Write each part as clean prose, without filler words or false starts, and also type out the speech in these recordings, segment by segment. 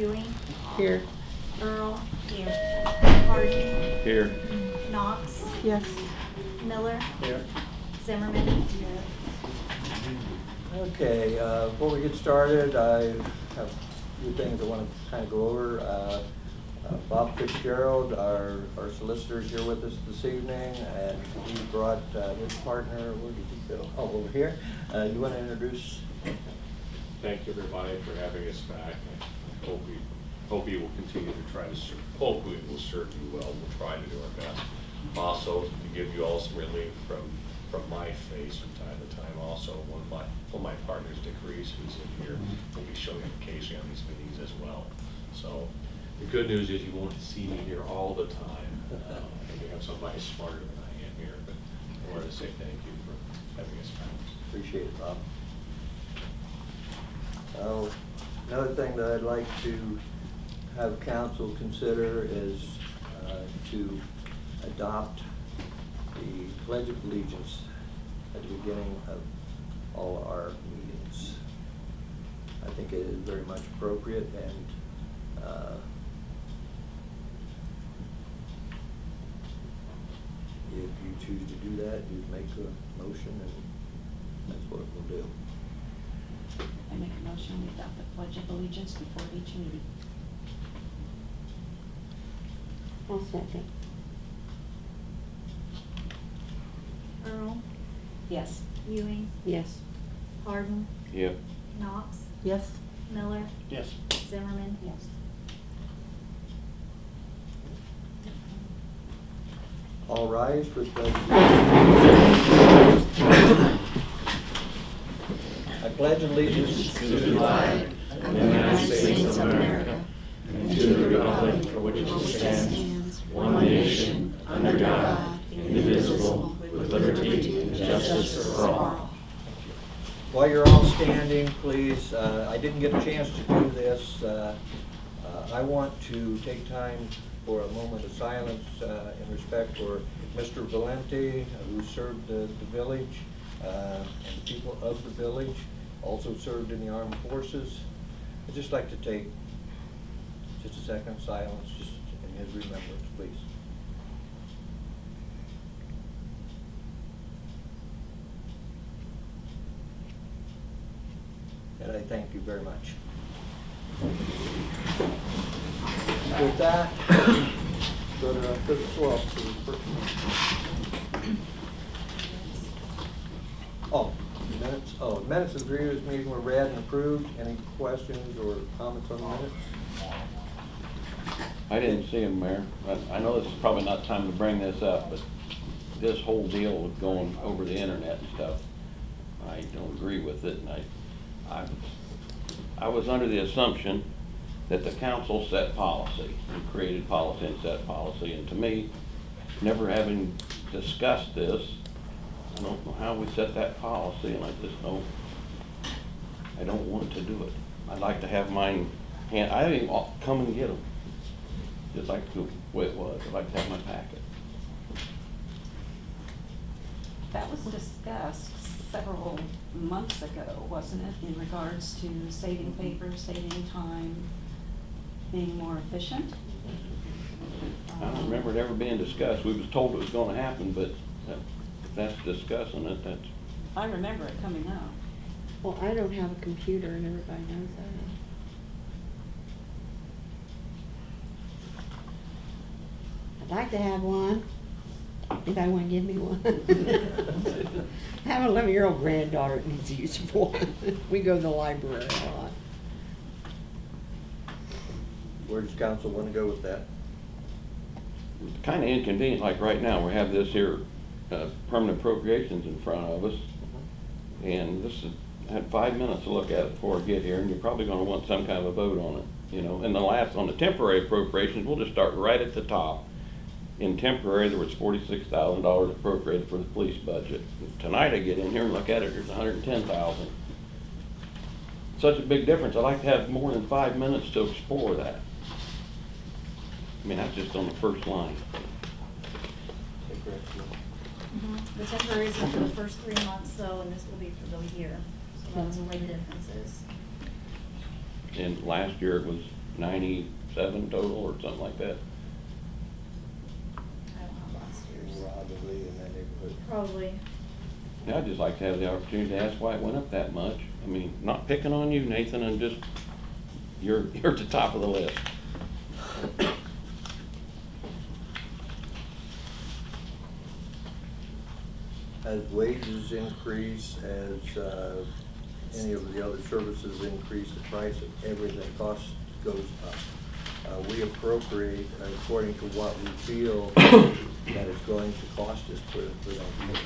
Ewing. Here. Earl. Here. Harding. Here. Knox. Yes. Miller. Here. Zimmerman. Okay, before we get started, I have a few things I want to kind of go over. Bob Fitzgerald, our solicitor, is here with us this evening, and he brought his partner. Where did he go? Oh, over here. You want to introduce? Thank you, everybody, for having us back. I hope we will continue to try to serve. Hopefully, we'll serve you well. We'll try to do our best. Also, to give you all some relief from my face from time to time. Also, one of my partners, Dick Reese, who's in here, will be showing up occasionally on these meetings as well. So, the good news is you won't see me here all the time. We have somebody smarter than I am here, but I wanted to say thank you for having us back. Appreciate it, Bob. Another thing that I'd like to have council consider is to adopt the Pledge of Allegiance at the beginning of all our meetings. I think it is very much appropriate, and if you choose to do that, you make a motion, and that's what we'll do. I make a motion we adopt the Pledge of Allegiance before each meeting. I'll second. Earl. Yes. Ewing. Yes. Hardin. Yep. Knox. Yes. Miller. Yes. Zimmerman. Yes. All rise for the pledge of allegiance. I pledge allegiance to the flag of the United States of America and to the republic for which it stands, one nation, under God, indivisible, with liberty and justice for all. While you're all standing, please, I didn't get a chance to do this. I want to take time for a moment of silence in respect for Mr. Valenti, who served the village and the people of the village, also served in the armed forces. I'd just like to take just a second of silence just in his remembrance, please. And I thank you very much. With that, go to the floor to the first one. Oh, minutes. Oh, minutes of the previous meeting were read and approved. Any questions or comments on the minutes? I didn't see him, Mayor. I know this is probably not time to bring this up, but this whole deal with going over the internet and stuff, I don't agree with it. And I was under the assumption that the council set policy and created policy and set policy. And to me, never having discussed this, I don't know how we set that policy, and I just don't, I don't want to do it. I'd like to have mine, I didn't even come and get them, just like the way it was. I'd like to have my packet. That was discussed several months ago, wasn't it, in regards to saving paper, saving time, being more efficient? I don't remember it ever being discussed. We was told it was gonna happen, but if that's discussing it, that's. I remember it coming up. Well, I don't have a computer and everybody knows that. I'd like to have one. Anybody want to give me one? I have an 11-year-old granddaughter that needs to use one. We go to the library a lot. Where does council want to go with that? Kind of inconvenient, like right now, we have this here permanent appropriations in front of us, and this is, I had 5 minutes to look at it before I get here, and you're probably going to want some kind of a vote on it, you know. And on the temporary appropriations, we'll just start right at the top. In temporary, there was $46,000 appropriated for the police budget. Tonight I get in here and look at it, there's $110,000. Such a big difference. I'd like to have more than 5 minutes to explore that. I mean, that's just on the first line. The temporary is for the first 3 months though, and this will be for the year. So that's where the difference is. And last year it was 97 total or something like that. I don't have last year's. Probably in that neighborhood. Probably. Yeah, I'd just like to have the opportunity to ask why it went up that much. I mean, not picking on you, Nathan, and just, you're at the top of the list. As wages increase, as any of the other services increase, the price of everything, cost goes up. We appropriate according to what we feel that it's going to cost us for that year.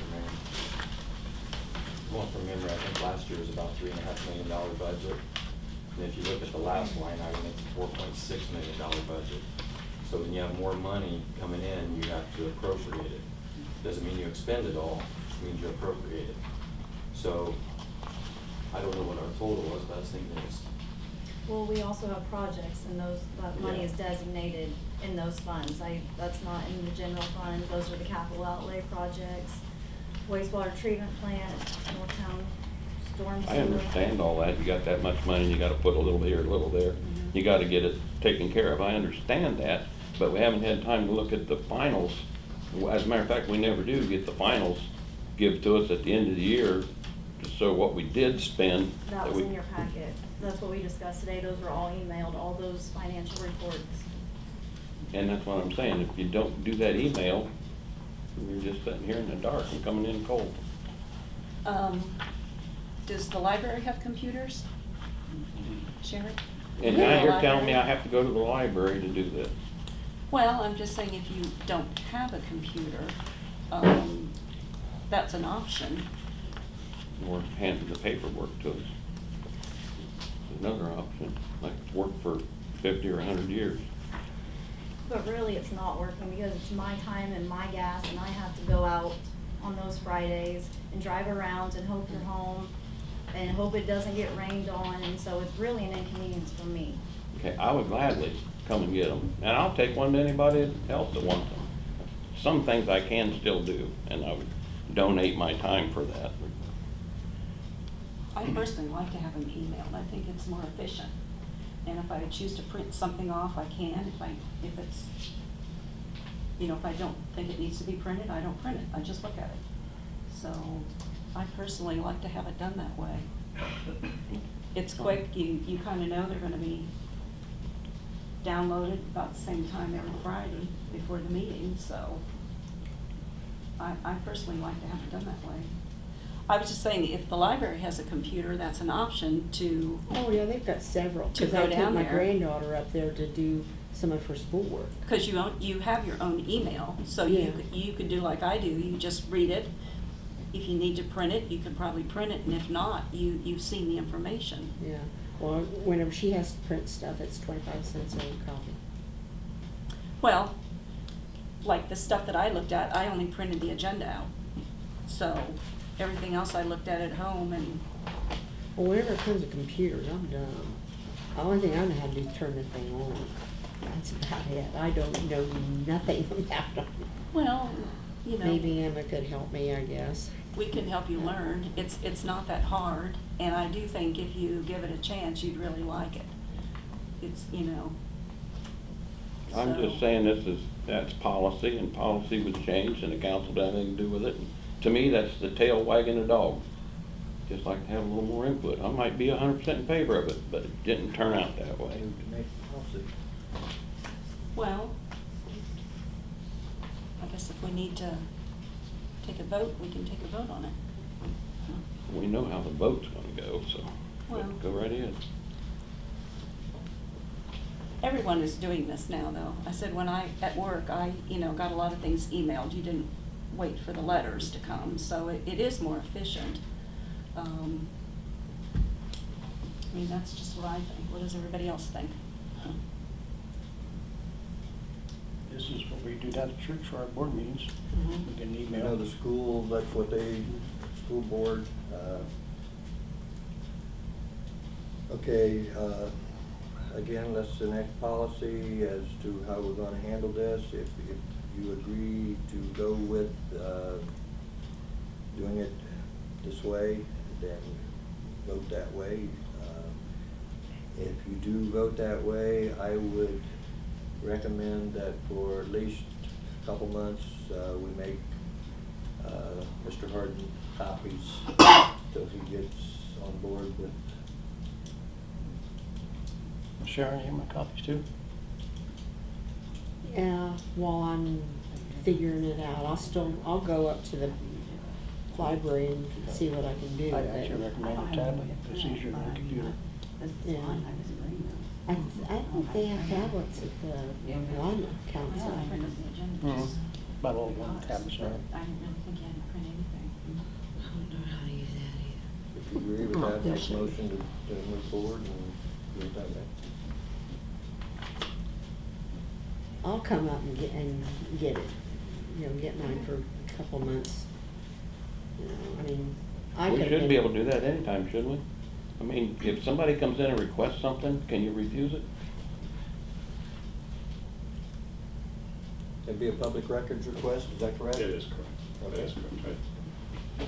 Going from memory, I think last year was about $3.5 million budget. And if you look at the last line item, it's a $4.6 million budget. So when you have more money coming in, you have to appropriate it. Doesn't mean you expend it all, it means you appropriate it. So I don't know what our total was, but I was thinking it's, Well, we also have projects and that money is designated in those funds. That's not in the general fund, those are the capital outlay projects. Wastewater treatment plant, Northtown storm sewer. I understand all that. You got that much money, you gotta put a little here, a little there. You gotta get it taken care of. I understand that, but we haven't had time to look at the finals. As a matter of fact, we never do get the finals give to us at the end of the year, so what we did spend. That was in your packet. That's what we discussed today. Those were all emailed, all those financial reports. And that's what I'm saying. If you don't do that email, you're just sitting here in the dark and coming in cold. Does the library have computers? Sherry? And Yeah, now you're library. telling me I have to go to the library to do this. Well, I'm just saying if you don't have a computer, that's an option. Or handing the paperwork to us. Another option, like it's worked for 50 or 100 years. But really, it's not working because it's my time and my gas, and I have to go out on those Fridays and drive around and hope you're home and hope it doesn't get rained on, and so it's really an inconvenience for me. Okay, I would gladly come and get them, and I'll take one to anybody else that wants them. Some things I can still do, and I would donate my time for that. I personally like to have them emailed. I think it's more efficient. And if I choose to print something off, I can. If it's, if I don't think it needs to be printed, I don't print it. I just look at it. So I personally like to have it done that way. It's quick. You kind of know they're going to be downloaded about the same time every Friday before the meeting. So I personally like to have it done that way. I was just saying, if the library has a computer, that's an option to, Oh, yeah, they've got several. To 'Cause go I took down my there. granddaughter up there to do some of her schoolwork. because you have your own email, so Yeah. you could do like I do, you just read it. If you need to print it, you can probably print it, and if not, you've seen the information. Yeah, well, whenever she has to print stuff, it's 25 cents a copy. Well, like the stuff that I looked at, I only printed the agenda out. So everything else I looked at home, and Well, whenever it comes to computers, I'm dumb. The only thing I know how to do is turn the thing on. That's about it. I don't know nothing about them. well, Maybe Emma could help me, I guess. we can help you learn. It's not that hard, and I do think if you give it a chance, you'd really like it. It's, I'm so- just saying that's policy, and policy was changed, and the council had nothing to do with it. And to me, that's the tail wagging the dog. Just like to have a little more input. I might be 100% in favor of it, but it didn't turn out that way. Move to make policy. Well, I guess if we need to take a vote, we can take a vote on it. We know how the vote's gonna go, so Well- go right ahead. Everyone is doing this now, though. I said when at work, I got a lot of things emailed. You didn't wait for the letters to come, so it is more efficient. That's just what I think. What does everybody else think? This is what we do down at church for our board meetings. Mhm. We can You email. know, the school, that's what school board, okay, again, that's the next policy as to how we're gonna handle this. If you agree to go with, doing it this way, then vote that way. If you do vote that way, I would recommend that for at least a couple months, we make Mr. Harden copies till he gets on board with. Sharon, you have my copies too? Yeah, while I'm figuring it out, I'll go up to the library and see what I can do. I actually recommend a tablet, it's easier than a computer. Yeah. I think they have tablets at the Lima Council. About all one tablets, right? I didn't really think you had to print anything. I don't know how to use that either. If you agree with that, make a motion to move forward and do it that way. I'll come up and get it, get mine for a couple months. I mean, I We could've should been- be able to do that anytime, shouldn't we? I mean, if somebody comes in and requests something, can you refuse it? It'd be a public records request, is that correct? It is correct. That is correct.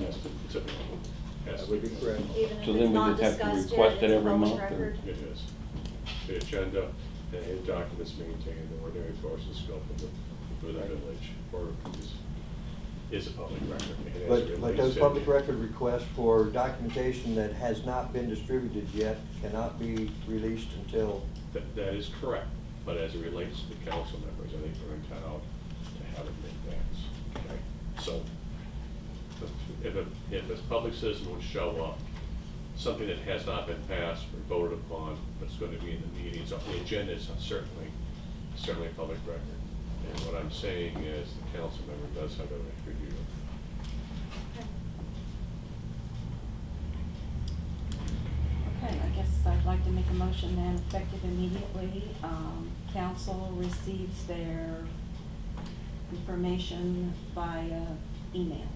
Yes, it's a, yes, That would be correct. Even if So it's then we not just have to discussed request yet, it it's a every public month, or- record. It is. The agenda, and documents maintained, the ordinary course and scope of the, for the village, or is a public record. and as But relates those to- public record requests for documentation that has not been distributed yet cannot be released until, That is correct, but as it relates to the council members, I think we're entitled to have it in advance, okay? So, if a public citizen would show up, something that has not been passed or voted upon, but it's going to be in the meetings, on the agenda is certainly a public record. And what I'm saying is, the council member does have a right to review it. Okay, I guess I'd like to make a motion then, effective immediately. Council receives their information via email.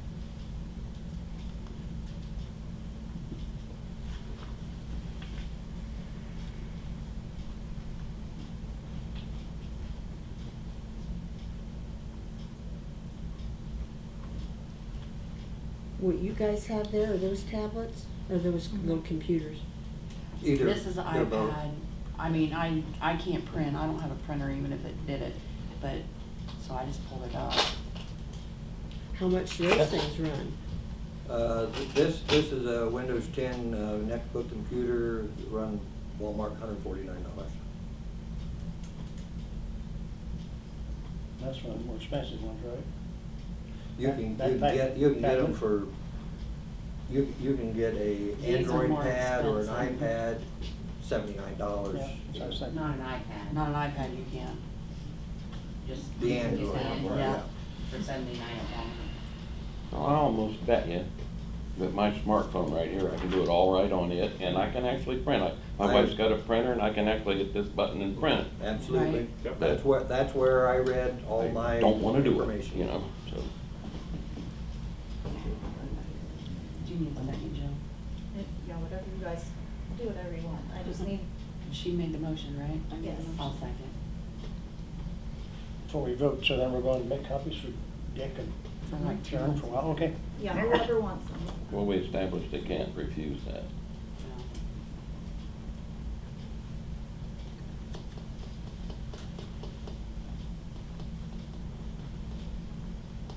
What you guys have there, are those tablets, or those little computers? either. This is an they're both. iPad. I mean, I can't print, I don't have a printer even if it did it, but, so I just pulled it up. How much do those things run? This is a Windows 10 netbook computer, run Walmart $149. That's one of the more expensive ones, right? You can That get them tablet? for, you can get a These are Android more pad or an expensive. iPad, $79. Yeah, so I was thinking. Not an iPad. Not an iPad, you can. Just. The Android use that one, yeah. For 79 at Walmart. I almost bet you that my smartphone right here, I can do it all right on it, and I can actually print. My wife's got a printer, and I can actually hit this button and print it. Absolutely. Right. Yep. That's where I read all my I don't wanna do it, information. you know, so. Do you need a second, Jill? Yeah, whatever you guys, do whatever you want. I just need, She made the motion, right? I made the Yes. motion. I'll second. Before we vote, so then we're going to make copies for Dick and For like 2 Sharon months. for a while, okay? yeah, whoever wants them. Well, we established they can't refuse that.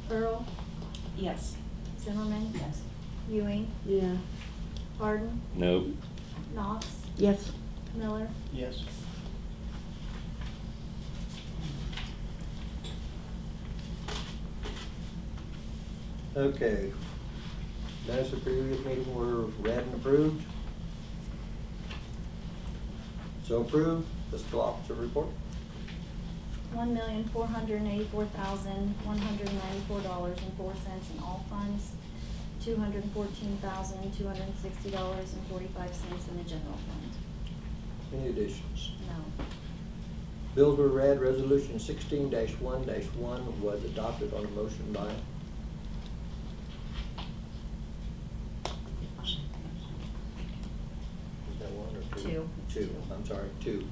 Yeah. Earl, Yes. Zimmerman, Yes. Ewing, Yeah. Harden, No, Knox, Yes. Miller. Yes. Okay. Minutes of previous meeting were read and approved. So approved. Fiscal officer report. $1,484,194.04 in all funds, $214,260.45 in the general fund. Any additions? No. Bills were read. Resolution 16-1-1 was adopted on a motion by. Is that one or two? Two. Two, I'm sorry, two.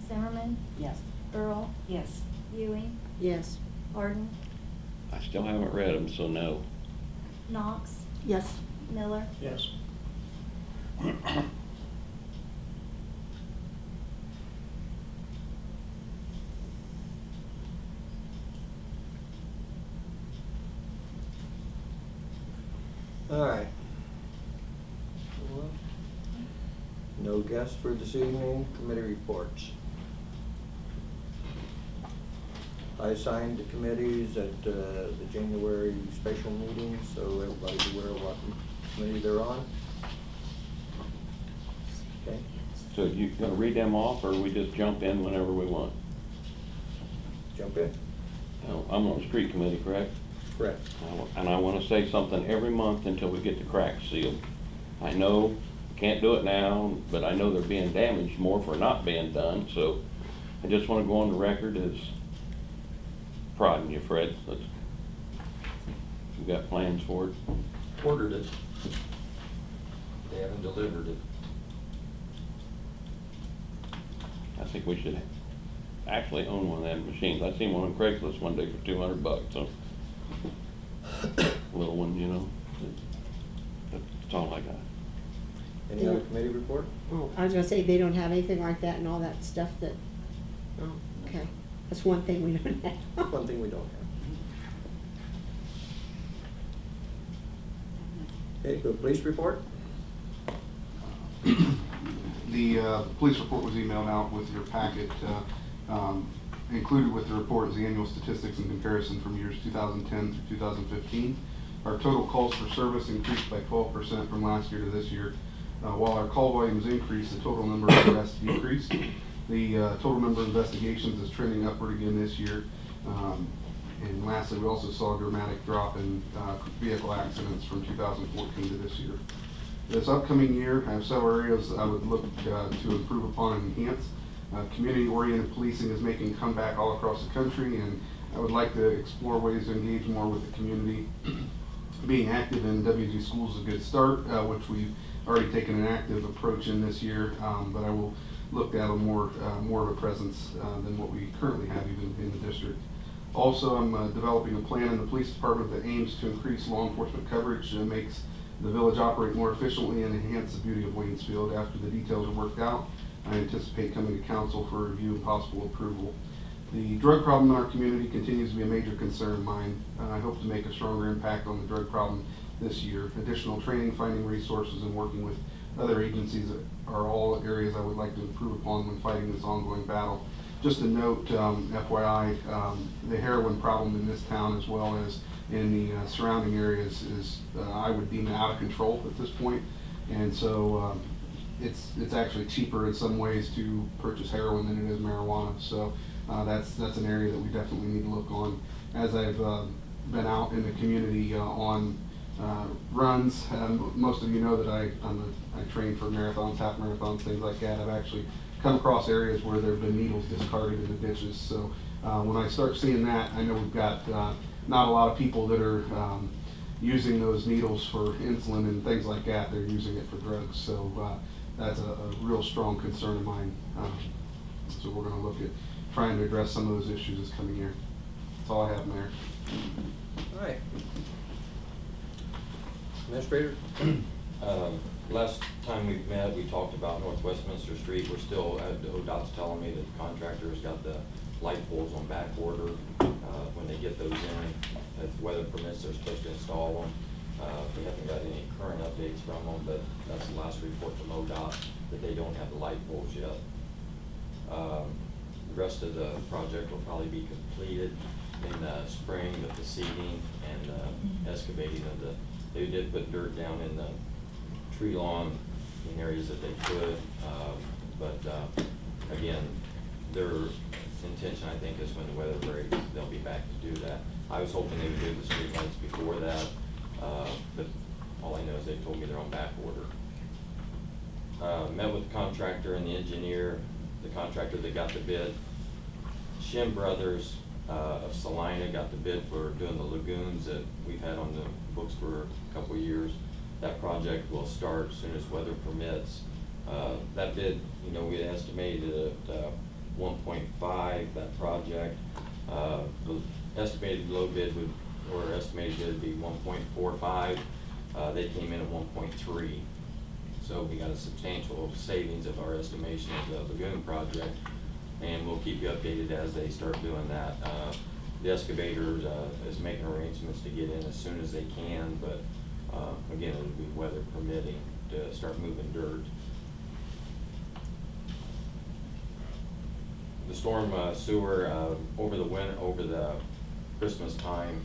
Zimmerman, Yes. Earl, Yes. Ewing, Yes. Arden, I still haven't read them, so no. Knox, Yes. Miller. Yes. All right. No guests for this evening, committee reports. I assigned the committees at the January special meeting, so everybody's aware of what committee they're on. Okay, So you gonna read them off, or we just jump in whenever we want? jump in. Now, I'm on the street committee, correct? Correct. And I wanna say something every month until we get the cracks sealed. I know, can't do it now, but I know they're being damaged more for not being done, so I just wanna go on the record as prodding you, Fred. You got plans for it? Ordered it. They haven't delivered it. I think we should actually own one of them machines. I seen one on Craigslist one day for $200, so. Little one, you know. That's all I got. Any other committee report? Oh, I was gonna say, they don't have anything like that and all that stuff that, oh, okay. That's one thing we don't have. One thing we don't have. Okay, go police report. The police report was emailed out with your packet. Included with the report is the annual statistics in comparison from years 2010 through 2015. Our total calls for service increased by 12% from last year to this year. While our call volumes increased, the total number of arrests decreased. The total number of investigations is trending upward again this year. And lastly, we also saw a dramatic drop in vehicle accidents from 2014 to this year. This upcoming year, I have several areas I would look to improve upon and enhance. Community-oriented policing is making a comeback all across the country, and I would like to explore ways to engage more with the community. Being active in WG schools is a good start, which we've already taken an active approach in this year, but I will look to have a more of a presence than what we currently have even in the district. Also, I'm developing a plan in the police department that aims to increase law enforcement coverage and makes the village operate more efficiently and enhance the beauty of Waynesfield. After the details are worked out, I anticipate coming to council for review and possible approval. The drug problem in our community continues to be a major concern of mine. I hope to make a stronger impact on the drug problem this year. Additional training, finding resources, and working with other agencies are all areas I would like to improve upon when fighting this ongoing battle. Just a note, FYI, the heroin problem in this town as well as in the surrounding areas is, I would deem it out of control at this point. And so it's actually cheaper in some ways to purchase heroin than it is marijuana. So that's an area that we definitely need to look on. As I've been out in the community on runs, most of you know that I train for marathons, half marathons, things like that. I've actually come across areas where there have been needles discarded in the ditches. So when I start seeing that, I know we've got not a lot of people that are using those needles for insulin and things like that. They're using it for drugs. So that's a real strong concern of mine. So we're going to look at trying to address some of those issues this coming year. That's all I have, Mayor. All right. Administrator? Last time we met, we talked about North Westminster Street. We're still, ODOT's telling me that the contractor's got the light poles on back order. When they get those in, if weather permits, they're supposed to install them. We haven't got any current updates from them, but that's the last report from ODOT, that they don't have the light poles yet. The rest of the project will probably be completed in the spring with the seeding and excavating of the, they did put dirt down in the tree lawn in areas that they could, but again, their intention, I think, is when the weather breaks, they'll be back to do that. I was hoping they would do the street lights before that, but all I know is they told me they're on back order. Met with the contractor and the engineer, the contractor that got the bid. Shim Brothers of Salina got the bid for doing the lagoons that we've had on the books for a couple of years. That project will start as soon as weather permits. That bid, you know, we estimated at 1.5, that project. The estimated low bid would, or estimated bid would be 1.45. They came in at 1.3. So we got a substantial savings of our estimation of the lagoon project, and we'll keep you updated as they start doing that. The excavator is making arrangements to get in as soon as they can, but again, it'll be weather permitting to start moving dirt. The storm sewer over the Christmas time,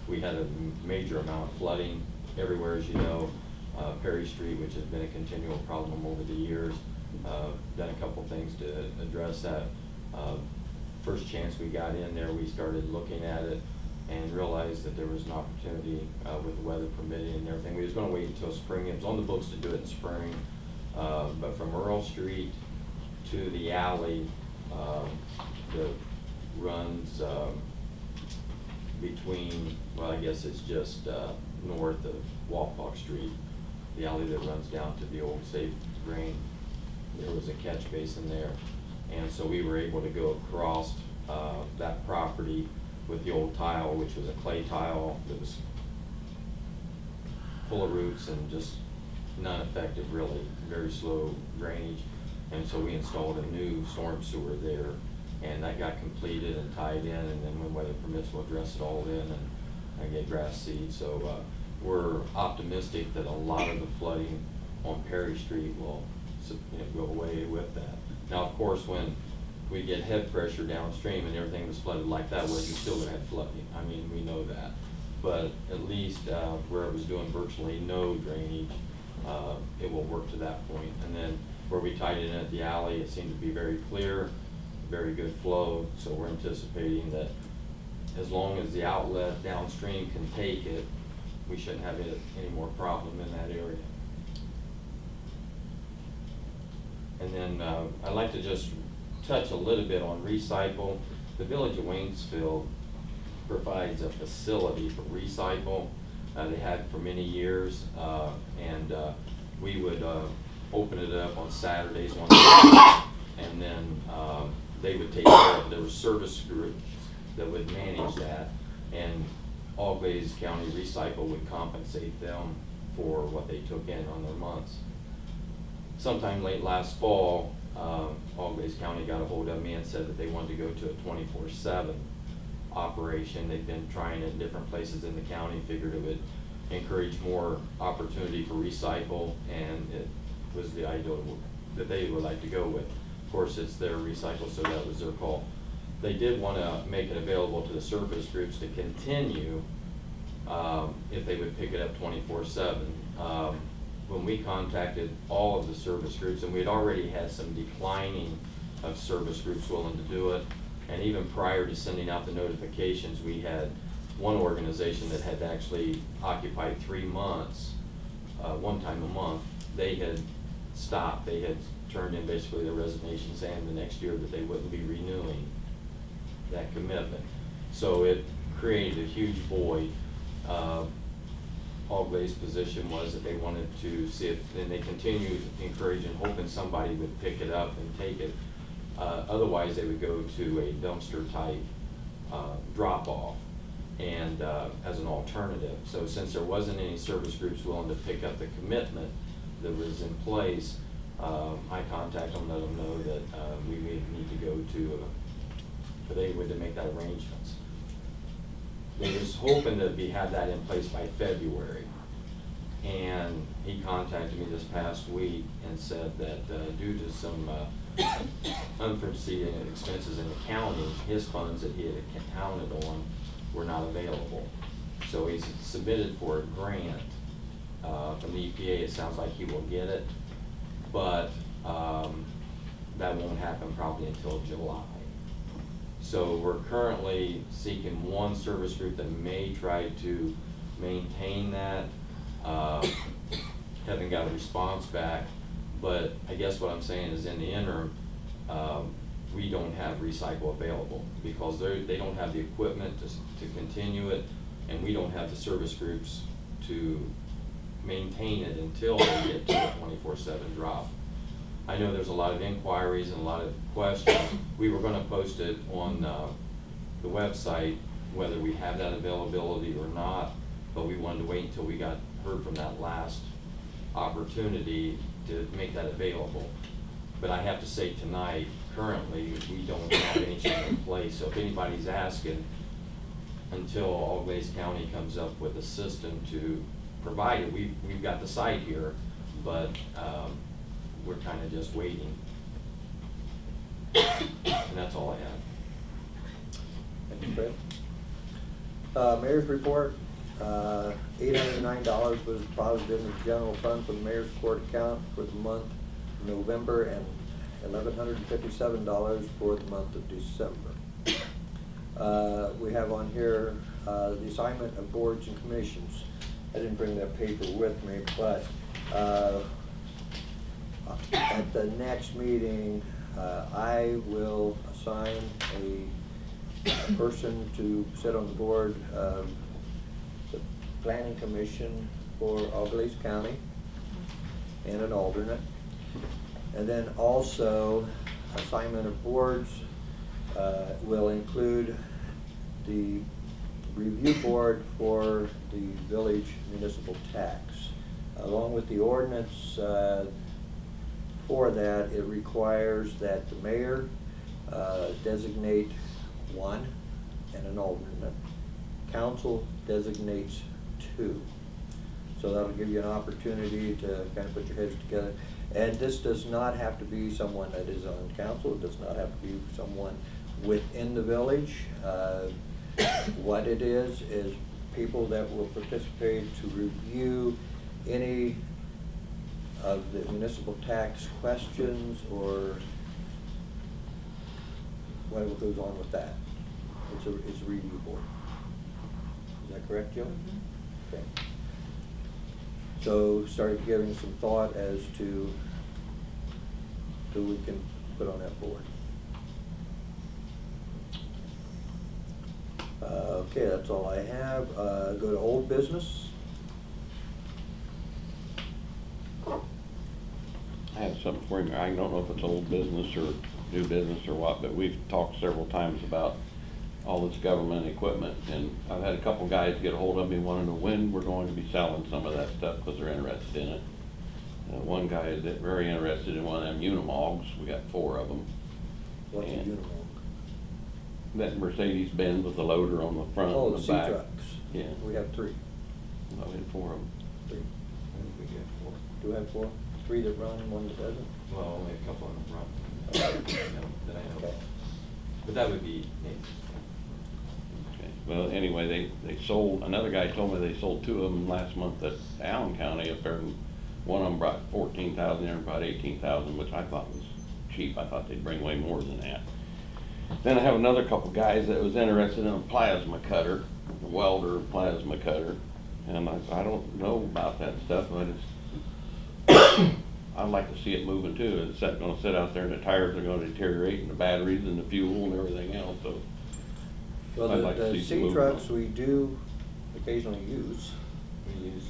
we had a major amount of flooding everywhere, as you know. Perry Street, which has been a continual problem over the years, done a couple things to address that. First chance we got in there, we started looking at it and realized that there was an opportunity with the weather permitting and everything. We was going to wait until spring. It was on the books to do it in spring, but from Earl Street to the alley that runs between, well, I guess it's just north of Walpock Street, the alley that runs down to the old Safe Grain. There was a catch basin there, and so we were able to go across that property with the old tile, which was a clay tile that was full of roots and just non-effective, really, very slow drainage. And so we installed a new storm sewer there, and that got completed and tied in, and then when weather permits, we'll dress it all in and get grass seed. So we're optimistic that a lot of the flooding on Perry Street will go away with that. Now, of course, when we get head pressure downstream and everything was flooded like that, well, you still would have flooding. I mean, we know that. But at least where it was doing virtually no drainage, it will work to that point. And then where we tied it in at the alley, it seemed to be very clear, very good flow. So we're anticipating that as long as the outlet downstream can take it, we shouldn't have any more problem in that area. And then I'd like to just touch a little bit on recycle. The Village of Waynesfield provides a facility for recycle. They had for many years, and we would open it up on Saturdays one day, and then they would take care of it. There were service groups that would manage that, and Always County Recycle would compensate them for what they took in on their months. Sometime late last fall, Always County got a hold of me and said that they wanted to go to a 24/7 operation. They've been trying it in different places in the county, figured it would encourage more opportunity for recycle, and it was the ideal that they would like to go with. Of course, it's their recycle, so that was their call. They did want to make it available to the service groups to continue if they would pick it up 24/7. When we contacted all of the service groups, and we had already had some declining of service groups willing to do it, and even prior to sending out the notifications, we had one organization that had actually occupied 3 months, one time a month. They had stopped. They had turned in basically their resignation saying the next year that they wouldn't be renewing that commitment. So it created a huge void. Always position was that they wanted to see if, and they continued encouraging, hoping somebody would pick it up and take it. Otherwise, they would go to a dumpster type drop-off and as an alternative. So since there wasn't any service groups willing to pick up the commitment that was in place, I contacted them, let them know that we may need to go to, they would to make that arrangements. They was hoping to have that in place by February. And he contacted me this past week and said that due to some unforeseen expenses in the county, his funds that he had counted on were not available. So he's submitted for a grant from the EPA. It sounds like he will get it, but that won't happen probably until July. So we're currently seeking one service group that may try to maintain that. Haven't got a response back, but I guess what I'm saying is in the interim, we don't have recycle available because they don't have the equipment to continue it, and we don't have the service groups to maintain it until they get to the 24/7 drop. I know there's a lot of inquiries and a lot of questions. We were gonna post it on the website, whether we have that availability or not, but we wanted to wait until we heard from that last opportunity to make that available. But I have to say tonight, currently, we don't have anything in place, so if anybody's asking, until Auglaize County comes up with a system to provide it, we've got the site here, but we're kind of just waiting. And that's all I have. Thank you, Fred. Mayor's report, $809 was deposited in the general fund for the mayor's court account for the month of November, and $1,157 for the month of December. We have on here the assignment of boards and commissions. I didn't bring that paper with me, but at the next meeting, I will assign a person to sit on the board of the Planning Commission for Auglaize County and an alternate. And then also, assignment of boards will include the review board for the village municipal tax. Along with the ordinance for that, it requires that the mayor designate one and an alternate. Council designates two. So that'll give you an opportunity to kind of put your heads together. And this does not have to be someone that is on council. It does not have to be someone within the village. What it is people that will participate to review any of the municipal tax questions or whatever goes on with that. It's a review board. Is that correct, Joe? Mm-hmm. Okay. So started giving some thought as to who we can put on that board. Okay, that's all I have. Go to old business. I have something for you. I don't know if it's old business or new business or what, but we've talked several times about all this government equipment, and I've had a couple guys get a hold of me wanting to know when we're going to be selling some of that stuff because they're interested in it. One guy is very interested in one of them Unimogs. We got 4 of them. What's a And Unimog? that Mercedes-Benz with the loader on the front Oh, and the the back. C-Trucks. Yeah. We have 3. No, we had 4 of them. 3. I think we get 4. Do we have 4? 3 that run, 1 that doesn't? Well, only a couple of them run. That I know Okay. of. But that would be Nathan's. Okay. Well, anyway, they sold, another guy told me they sold 2 of them last month at Allen County up there, and one of them brought 14,000, the other brought 18,000, which I thought was cheap. I thought they'd bring way more than that. Then I have another couple guys that was interested in a plasma cutter, a welder plasma cutter, and I don't know about that stuff, but it's, I'd like to see it moving too. It's gonna sit out there and the tires are gonna deteriorate and the batteries and the fuel and everything else, so. Well, I'd like to the see some movement on it. C-Trucks we do occasionally use. We use,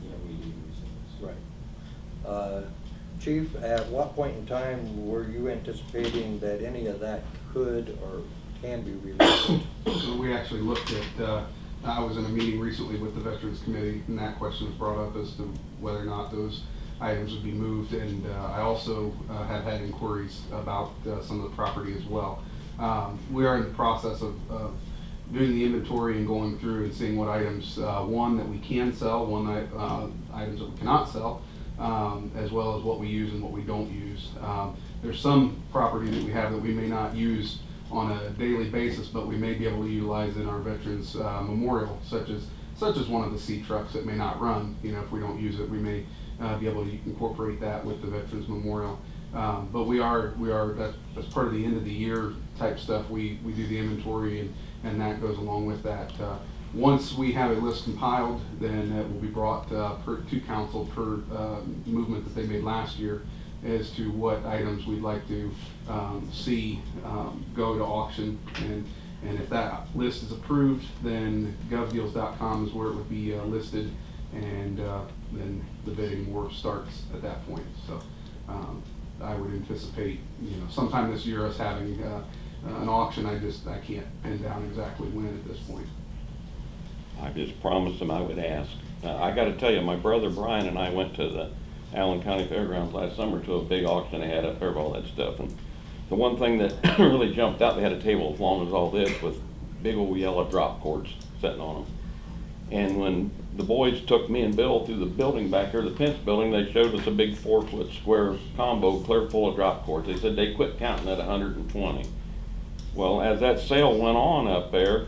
yeah, we do use those. Right. Chief, at what point in time were you anticipating that any of that could or can be released? So we actually looked at, I was in a meeting recently with the Veterans Committee, and that question was brought up as to whether or not those items would be moved, and I also have had inquiries about some of the property as well. We are in the process of doing the inventory and going through and seeing what items, one, that we can sell, one that, items that we cannot sell, as well as what we use and what we don't use. There's some property that we have that we may not use on a daily basis, but we may be able to utilize in our veterans memorial, such as one of the C-Trucks that may not run. You know, if we don't use it, we may be able to incorporate that with the veterans memorial. But we are that's part of the end of the year type stuff. We do the inventory and that goes along with that. Once we have a list compiled, then it will be brought to council per movement that they made last year as to what items we'd like to see go to auction. And if that list is approved, then govdeals.com is where it would be listed and then the bidding war starts at that point. So I would anticipate, sometime this year us having an auction. I can't pin down exactly when at this point. I just promised them I would ask. I gotta tell you, my brother Brian and I went to the Allen County Fairgrounds last summer to a big auction they had up there of all that stuff. And the one thing that really jumped out, they had a table as long as all this with big old yellow drop cords sitting on them. And when the boys took me and Bill through the building back here, the Pence building, they showed us a big 4-foot square combo clear full of drop cords. They said they quit counting at 120. Well, as that sale went on up there,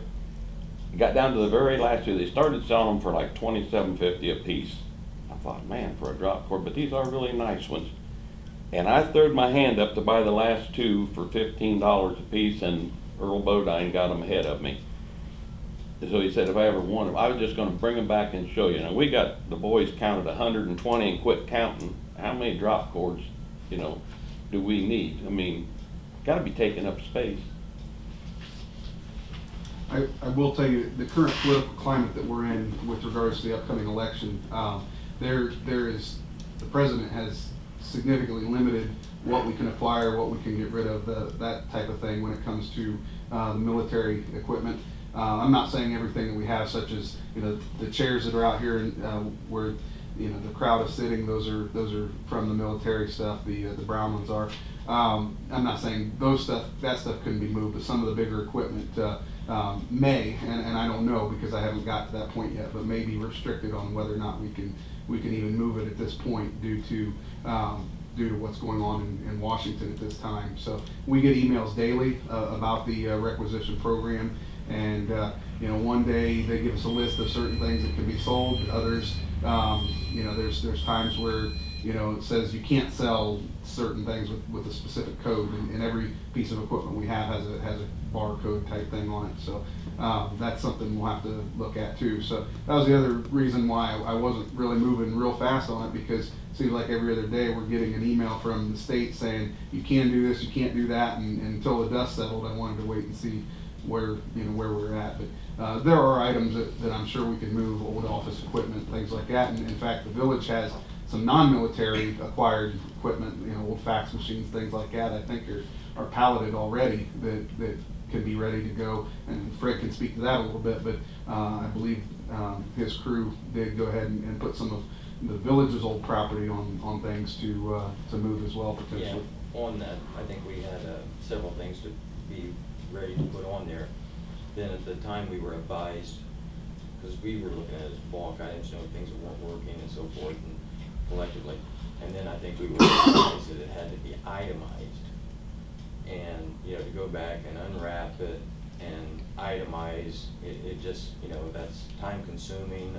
it got down to the very last two. They started selling them for like $27.50 a piece. I thought, man, for a drop cord, but these are really nice ones. And I threw my hand up to buy the last two for $15 a piece, and Earl Bodine got them ahead of me. So he said if I ever wanted them, I was just going to bring them back and show you. Now we got the boys counted 120 and quit counting. How many drop cords, do we need? I mean, got to be taking up space. I will tell you, the current political climate that we're in with regards to the upcoming election, the president has significantly limited what we can acquire, what we can get rid of, that type of thing when it comes to the military equipment. I'm not saying everything that we have, such as the chairs that are out here and where the crowd is sitting, those are from the military stuff. The brown ones are. I'm not saying that stuff couldn't be moved, but some of the bigger equipment may, and I don't know because I haven't got to that point yet, but may be restricted on whether or not we can even move it at this point due to what's going on in Washington at this time. So we get emails daily about the requisition program, and one day they give us a list of certain things that can be sold. Others, there's times where it says you can't sell certain things with a specific code, and every piece of equipment we have has a barcode type thing on it. So that's something we'll have to look at too. So that was the other reason why I wasn't really moving real fast on it, because it seems like every other day we're getting an email from the state saying you can do this, you can't do that, and until the dust settled, I wanted to wait and see where we're at. But there are items that I'm sure we can move, old office equipment, things like that. And in fact, the village has some non-military acquired equipment, old fax machines, things like that. I think are palleted already that can be ready to go. And Fred can speak to that a little bit, but I believe his crew did go ahead and put some of the village's old property on things to move as well potentially. Yeah, on that, I think we had several things to be ready to put on there. Then at the time we were advised, because we were looking at it as bulk items, things that weren't working and so forth, and collectively. And then I think we were advised that it had to be itemized. And, to go back and unwrap it and itemize, it just, that's time consuming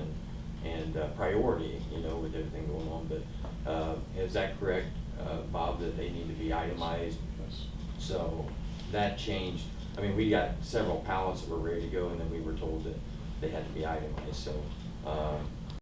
and priority, with everything going on. But is that correct, Bob, that they need to be itemized? Yes. So that changed. I mean, we got several pallets that were ready to go, and then we were told that they had to be itemized. So